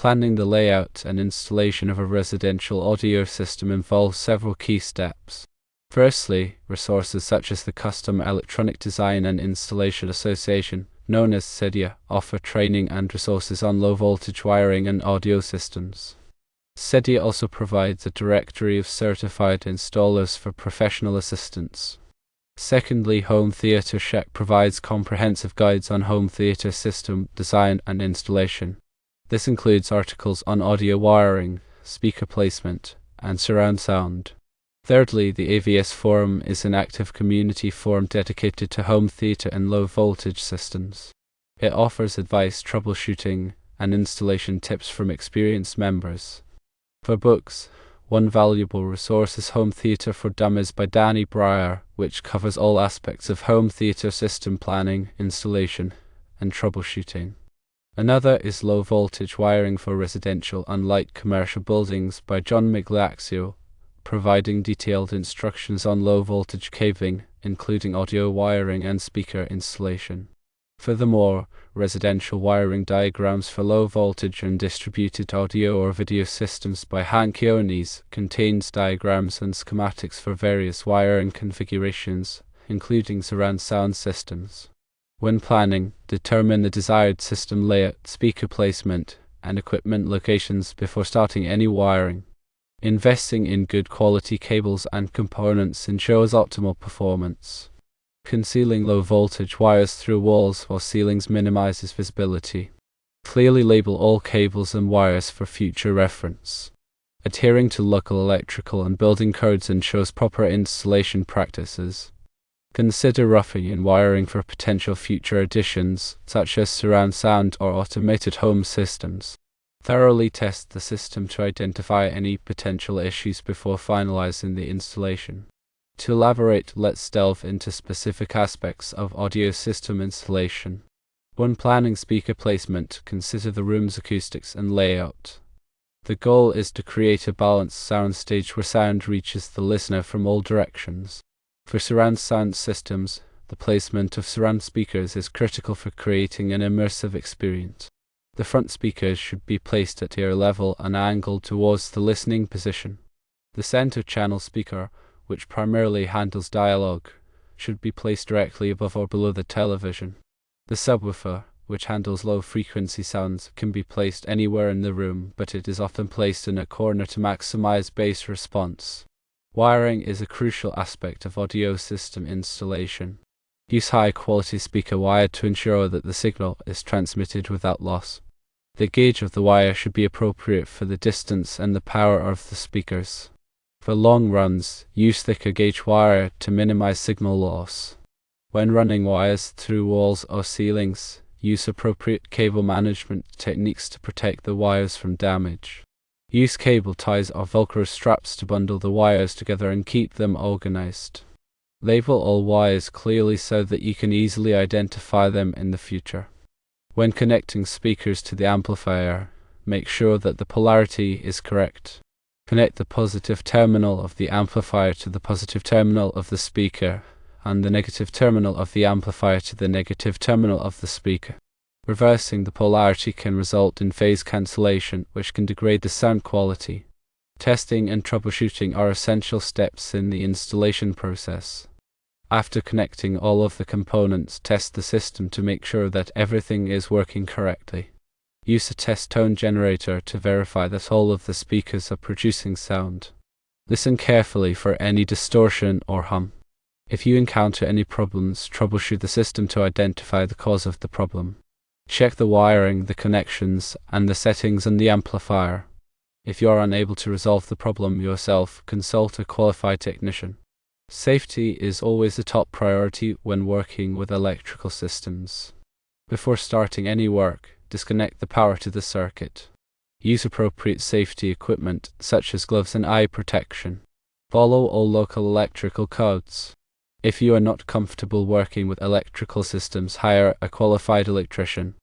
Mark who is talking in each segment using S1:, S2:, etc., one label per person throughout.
S1: Planning the layout and installation of a residential audio system involves several key steps. Firstly, resources such as the Custom Electronic Design and Installation Association, known as CEDIA, offer training and resources on low-voltage wiring and audio systems. CEDIA also provides a directory of certified installers for professional assistance. Secondly, Home Theatre Check provides comprehensive guides on home theatre system design and installation. This includes articles on audio wiring, speaker placement, and surround sound. Thirdly, the AVS Forum is an active community forum dedicated to home theatre and low-voltage systems. It offers advice, troubleshooting, and installation tips from experienced members. For books, one valuable resource is Home Theatre for Dummies by Danny Breyer, which covers all aspects of home theatre system planning, installation, and troubleshooting. Another is Low Voltage Wiring for Residential and Light Commercial Buildings by John Migliaccio, providing detailed instructions on low-voltage cabling, including audio wiring and speaker installation. Furthermore, residential wiring diagrams for low-voltage and distributed audio or video systems by Hank Iones contains diagrams and schematics for various wiring configurations, including surround sound systems. When planning, determine the desired system layout, speaker placement, and equipment locations before starting any wiring. Investing in good quality cables and components ensures optimal performance. Concealing low voltage wires through walls or ceilings minimizes visibility. Clearly label all cables and wires for future reference. Adhering to local electrical and building codes ensures proper installation practices. Consider roughing in wiring for potential future additions, such as surround sound or automated home systems. Thoroughly test the system to identify any potential issues before finalizing the installation. To elaborate, let's delve into specific aspects of audio system installation. When planning speaker placement, consider the room's acoustics and layout. The goal is to create a balanced soundstage where sound reaches the listener from all directions. For surround sound systems, the placement of surround speakers is critical for creating an immersive experience. The front speakers should be placed at ear level and angled towards the listening position. The center channel speaker, which primarily handles dialogue, should be placed directly above or below the television. The subwoofer, which handles low-frequency sounds, can be placed anywhere in the room, but it is often placed in a corner to maximize bass response. Wiring is a crucial aspect of audio system installation. Use high-quality speaker wire to ensure that the signal is transmitted without loss. The gauge of the wire should be appropriate for the distance and the power of the speakers. For long runs, use thicker gauge wire to minimize signal loss. When running wires through walls or ceilings, use appropriate cable management techniques to protect the wires from damage. Use cable ties or Velcro straps to bundle the wires together and keep them organized. Label all wires clearly so that you can easily identify them in the future. When connecting speakers to the amplifier, make sure that the polarity is correct. Connect the positive terminal of the amplifier to the positive terminal of the speaker, and the negative terminal of the amplifier to the negative terminal of the speaker. Reversing the polarity can result in phase cancellation, which can degrade the sound quality. Testing and troubleshooting are essential steps in the installation process. After connecting all of the components, test the system to make sure that everything is working correctly. Use a test tone generator to verify that all of the speakers are producing sound. Listen carefully for any distortion or hum. If you encounter any problems, troubleshoot the system to identify the cause of the problem. Check the wiring, the connections, and the settings on the amplifier. If you are unable to resolve the problem yourself, consult a qualified technician. Safety is always a top priority when working with electrical systems. Before starting any work, disconnect the power to the circuit. Use appropriate safety equipment, such as gloves and eye protection. Follow all local electrical codes. If you are not comfortable working with electrical systems, hire a qualified electrician.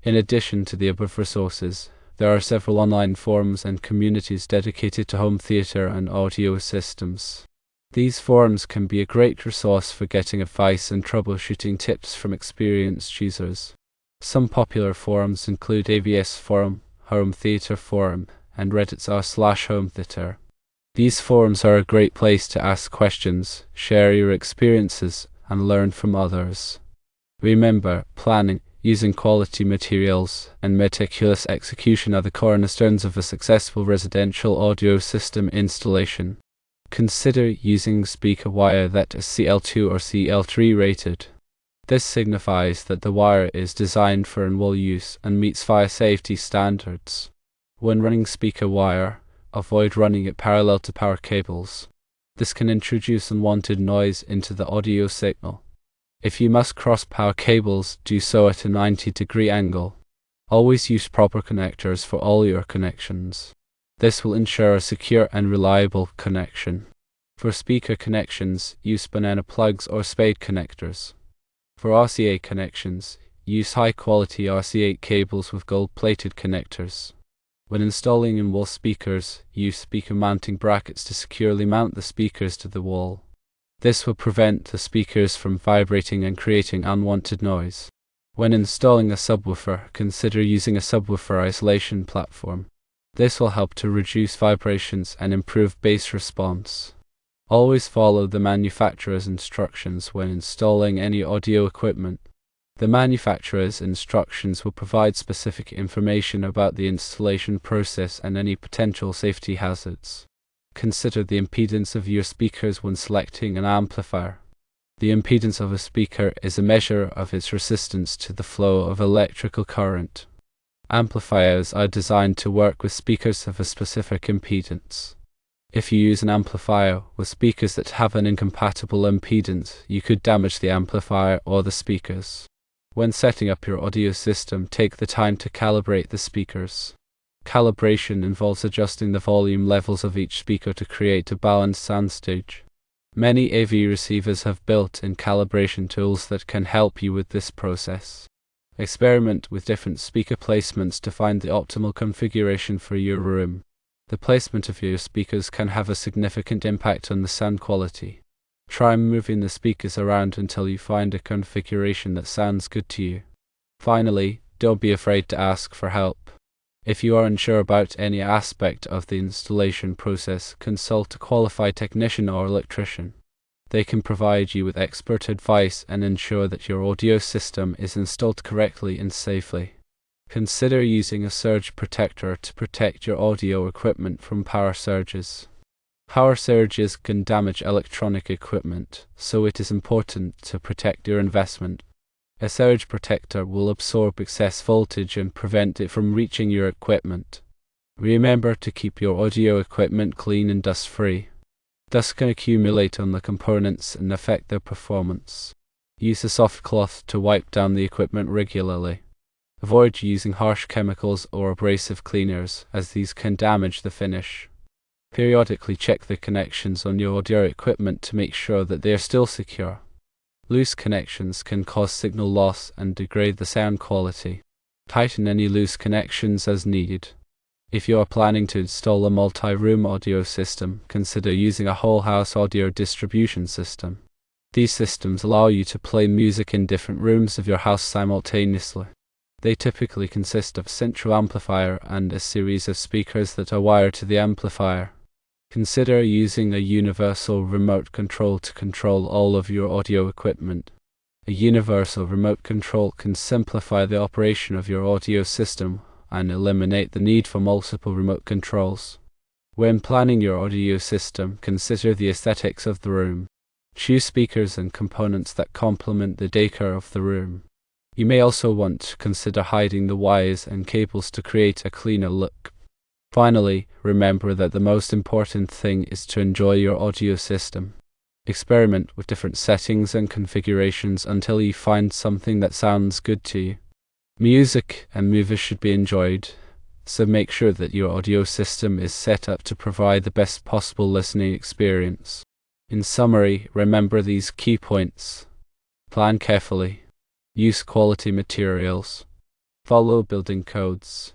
S1: In addition to the above resources, there are several online forums and communities dedicated to home theatre and audio systems. These forums can be a great resource for getting advice and troubleshooting tips from experienced users. Some popular forums include AVS Forum, Home Theater Forum, and Reddit's r/Home Theater. These forums are a great place to ask questions, share your experiences, and learn from others. Remember, planning, using quality materials, and meticulous execution are the cornerstones of a successful residential audio system installation. Consider using speaker wire that is CL2 or CL3 rated. This signifies that the wire is designed for in-wall use and meets fire safety standards. When running speaker wire, avoid running it parallel to power cables. This can introduce unwanted noise into the audio signal. If you must cross power cables, do so at a 90-degree angle. Always use proper connectors for all your connections. This will ensure a secure and reliable connection. For speaker connections, use banana plugs or spade connectors. For RCA connections, use high-quality RCA cables with gold-plated connectors. When installing in-wall speakers, use speaker mounting brackets to securely mount the speakers to the wall. This will prevent the speakers from vibrating and creating unwanted noise. When installing a subwoofer, consider using a subwoofer isolation platform. This will help to reduce vibrations and improve bass response. Always follow the manufacturer's instructions when installing any audio equipment. The manufacturer's instructions will provide specific information about the installation process and any potential safety hazards. Consider the impedance of your speakers when selecting an amplifier. The impedance of a speaker is a measure of its resistance to the flow of electrical current. Amplifiers are designed to work with speakers of a specific impedance. If you use an amplifier with speakers that have an incompatible impedance, you could damage the amplifier or the speakers. When setting up your audio system, take the time to calibrate the speakers. Calibration involves adjusting the volume levels of each speaker to create a balanced soundstage. Many AV receivers have built-in calibration tools that can help you with this process. Experiment with different speaker placements to find the optimal configuration for your room. The placement of your speakers can have a significant impact on the sound quality. Try moving the speakers around until you find a configuration that sounds good to you. Finally, don't be afraid to ask for help. If you are unsure about any aspect of the installation process, consult a qualified technician or electrician. They can provide you with expert advice and ensure that your audio system is installed correctly and safely. Consider using a surge protector to protect your audio equipment from power surges. Power surges can damage electronic equipment, so it is important to protect your investment. A surge protector will absorb excess voltage and prevent it from reaching your equipment. Remember to keep your audio equipment clean and dust-free. Dust can accumulate on the components and affect their performance. Use a soft cloth to wipe down the equipment regularly. Avoid using harsh chemicals or abrasive cleaners, as these can damage the finish. Periodically check the connections on your audio equipment to make sure that they are still secure. Loose connections can cause signal loss and degrade the sound quality. Tighten any loose connections as needed. If you are planning to install a multi-room audio system, consider using a whole-house audio distribution system. These systems allow you to play music in different rooms of your house simultaneously. They typically consist of a central amplifier and a series of speakers that are wired to the amplifier. Consider using a universal remote control to control all of your audio equipment. A universal remote control can simplify the operation of your audio system and eliminate the need for multiple remote controls. When planning your audio system, consider the aesthetics of the room. Choose speakers and components that complement the decor of the room. You may also want to consider hiding the wires and cables to create a cleaner look. Finally, remember that the most important thing is to enjoy your audio system. Experiment with different settings and configurations until you find something that sounds good to you. Music and movies should be enjoyed, so make sure that your audio system is set up to provide the best possible listening experience. In summary, remember these key points. Plan carefully. Use quality materials. Follow building codes.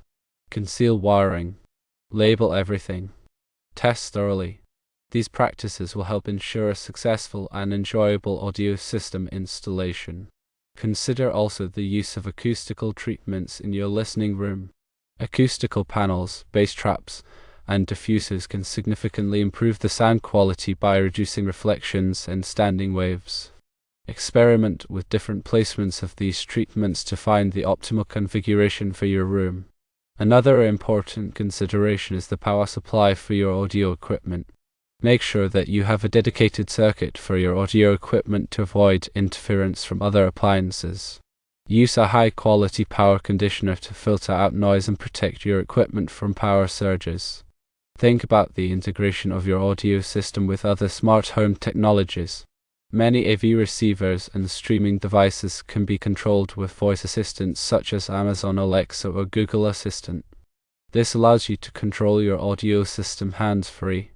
S1: Conceal wiring. Label everything. Test thoroughly. These practices will help ensure a successful and enjoyable audio system installation. Consider also the use of acoustical treatments in your listening room. Acoustical panels, bass traps, and diffusers can significantly improve the sound quality by reducing reflections and standing waves. Experiment with different placements of these treatments to find the optimal configuration for your room. Another important consideration is the power supply for your audio equipment. Make sure that you have a dedicated circuit for your audio equipment to avoid interference from other appliances. Use a high-quality power conditioner to filter out noise and protect your equipment from power surges. Think about the integration of your audio system with other smart home technologies. Many AV receivers and streaming devices can be controlled with voice assistants such as Amazon Alexa or Google Assistant. This allows you to control your audio system hands-free.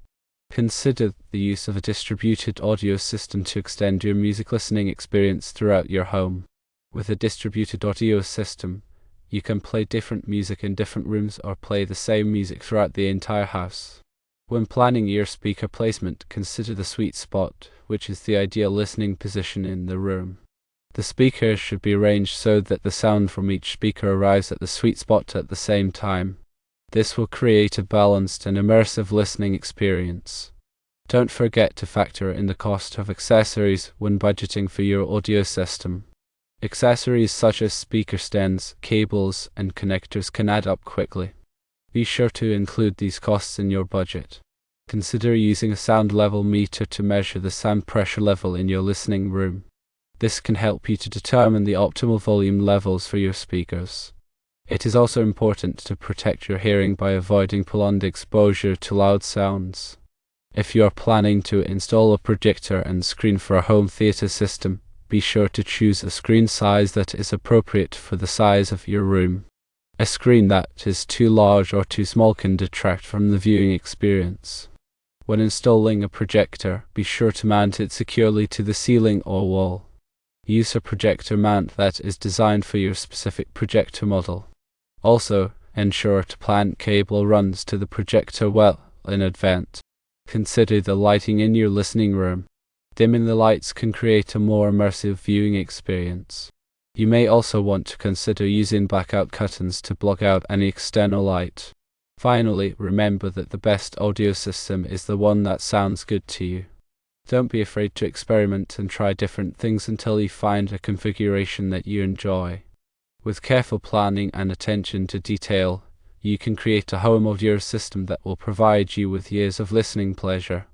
S1: Consider the use of a distributed audio system to extend your music listening experience throughout your home. With a distributed audio system, you can play different music in different rooms or play the same music throughout the entire house. When planning your speaker placement, consider the sweet spot, which is the ideal listening position in the room. The speakers should be arranged so that the sound from each speaker arrives at the sweet spot at the same time. This will create a balanced and immersive listening experience. Don't forget to factor in the cost of accessories when budgeting for your audio system. Accessories such as speaker stands, cables, and connectors can add up quickly. Be sure to include these costs in your budget. Consider using a sound level meter to measure the sound pressure level in your listening room. This can help you to determine the optimal volume levels for your speakers. It is also important to protect your hearing by avoiding prolonged exposure to loud sounds. If you are planning to install a projector and screen for a home theater system, be sure to choose a screen size that is appropriate for the size of your room. A screen that is too large or too small can detract from the viewing experience. When installing a projector, be sure to mount it securely to the ceiling or wall. Use a projector mount that is designed for your specific projector model. Also, ensure to plan cable runs to the projector well in advance. Consider the lighting in your listening room. Dimming the lights can create a more immersive viewing experience. You may also want to consider using blackout curtains to block out any external light. Finally, remember that the best audio system is the one that sounds good to you. Don't be afraid to experiment and try different things until you find a configuration that you enjoy. With careful planning and attention to detail, you can create a home audio system that will provide you with years of listening pleasure.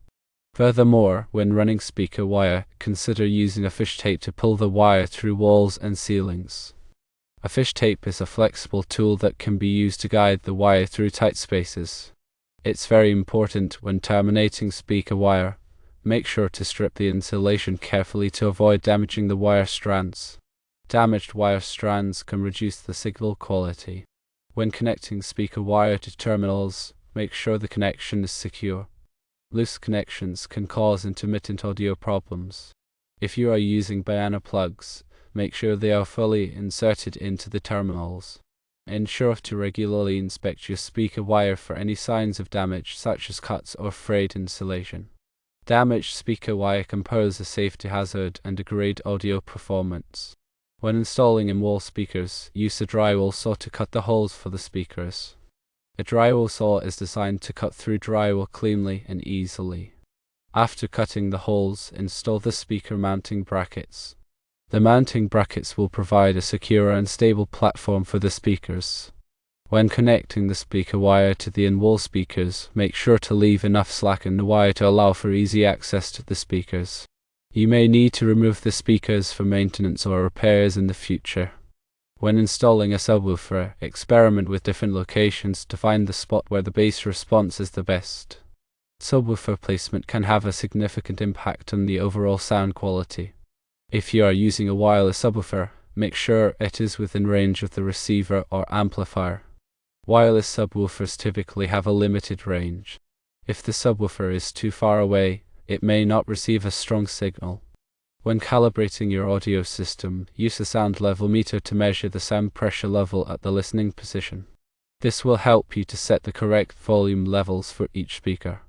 S1: Furthermore, when running speaker wire, consider using a fish tape to pull the wire through walls and ceilings. A fish tape is a flexible tool that can be used to guide the wire through tight spaces. It's very important when terminating speaker wire. Make sure to strip the insulation carefully to avoid damaging the wire strands. Damaged wire strands can reduce the signal quality. When connecting speaker wire to terminals, make sure the connection is secure. Loose connections can cause intermittent audio problems. If you are using banana plugs, make sure they are fully inserted into the terminals. Ensure to regularly inspect your speaker wire for any signs of damage, such as cuts or frayed insulation. Damaged speaker wire can pose a safety hazard and degrade audio performance. When installing in-wall speakers, use a drywall saw to cut the holes for the speakers. A drywall saw is designed to cut through drywall cleanly and easily. After cutting the holes, install the speaker mounting brackets. The mounting brackets will provide a secure and stable platform for the speakers. When connecting the speaker wire to the in-wall speakers, make sure to leave enough slack in the wire to allow for easy access to the speakers. You may need to remove the speakers for maintenance or repairs in the future. When installing a subwoofer, experiment with different locations to find the spot where the bass response is the best. Subwoofer placement can have a significant impact on the overall sound quality. If you are using a wireless subwoofer, make sure it is within range of the receiver or amplifier. Wireless subwoofers typically have a limited range. If the subwoofer is too far away, it may not receive a strong signal. When calibrating your audio system, use a sound level meter to measure the sound pressure level at the listening position. This will help you to set the correct volume levels for each speaker.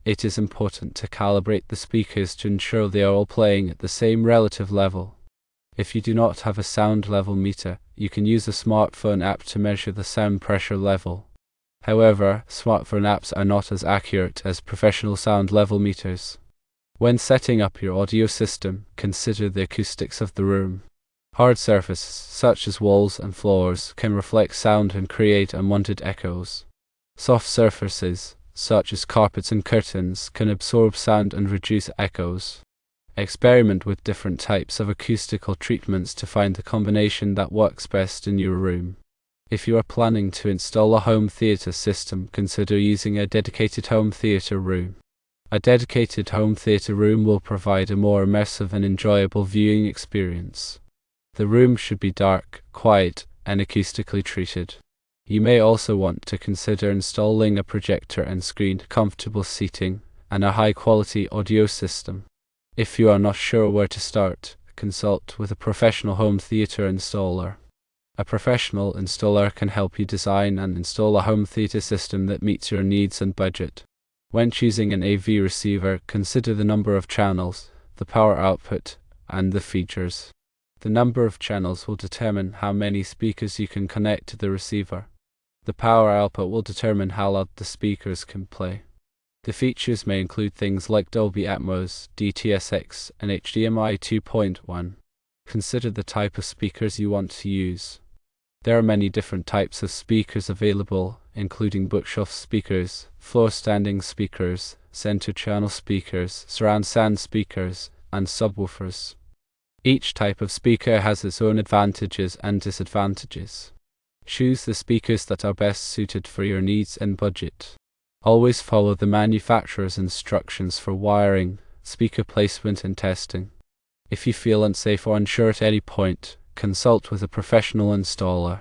S1: It is important to calibrate the speakers to ensure they are all playing at the same relative level. If you do not have a sound level meter, you can use a smartphone app to measure the sound pressure level. However, smartphone apps are not as accurate as professional sound level meters. When setting up your audio system, consider the acoustics of the room. Hard surfaces, such as walls and floors, can reflect sound and create unwanted echoes. Soft surfaces, such as carpets and curtains, can absorb sound and reduce echoes. Experiment with different types of acoustical treatments to find the combination that works best in your room. If you are planning to install a home theater system, consider using a dedicated home theater room. A dedicated home theater room will provide a more immersive and enjoyable viewing experience. The room should be dark, quiet, and acoustically treated. You may also want to consider installing a projector and screen, comfortable seating, and a high-quality audio system. If you are not sure where to start, consult with a professional home theater installer. A professional installer can help you design and install a home theater system that meets your needs and budget. When choosing an AV receiver, consider the number of channels, the power output, and the features. The number of channels will determine how many speakers you can connect to the receiver. The power output will determine how loud the speakers can play. The features may include things like Dolby Atmos, DTS:X, and HDMI 2.1. Consider the type of speakers you want to use. There are many different types of speakers available, including bookshelf speakers, floor-standing speakers, center channel speakers, surround sound speakers, and subwoofers. Each type of speaker has its own advantages and disadvantages. Choose the speakers that are best suited for your needs and budget. Always follow the manufacturer's instructions for wiring, speaker placement, and testing. If you feel unsafe or unsure at any point, consult with a professional installer.